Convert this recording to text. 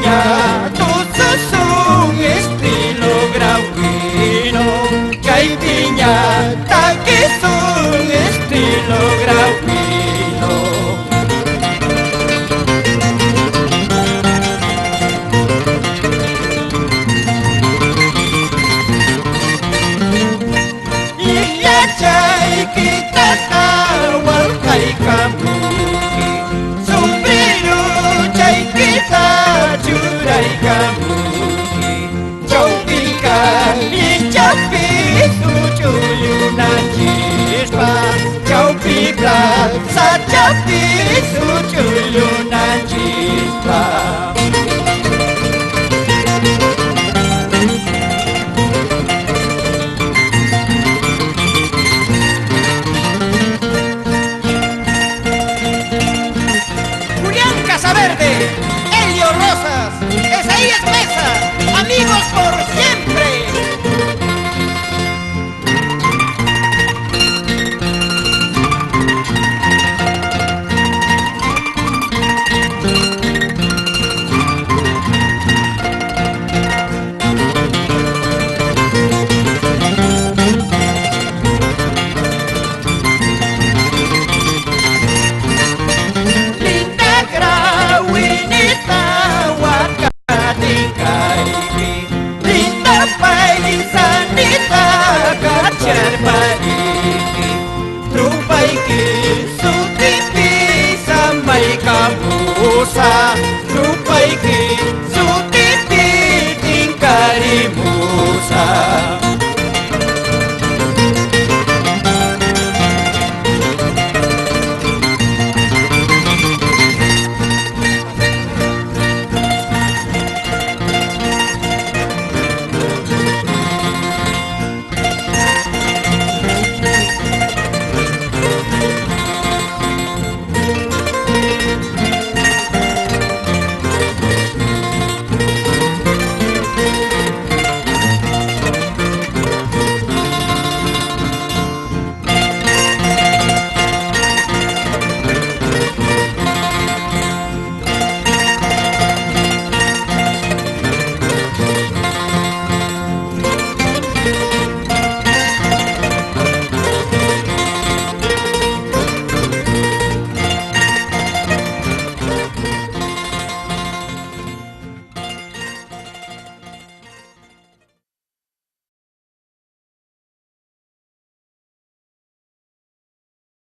piña, tu sasong estilo grauquino. Kay piña, taquisong estilo grauquino. Chay kita tawal kay kamuki, sombrero chay kita juray kamuki. Chaupi kali chaupi sucuyunan chispa, chaupi blag sa chaupi sucuyunan chispa. Verde, Helio Rosas, Esaías Mesa, amigos por siempre. Rupay ki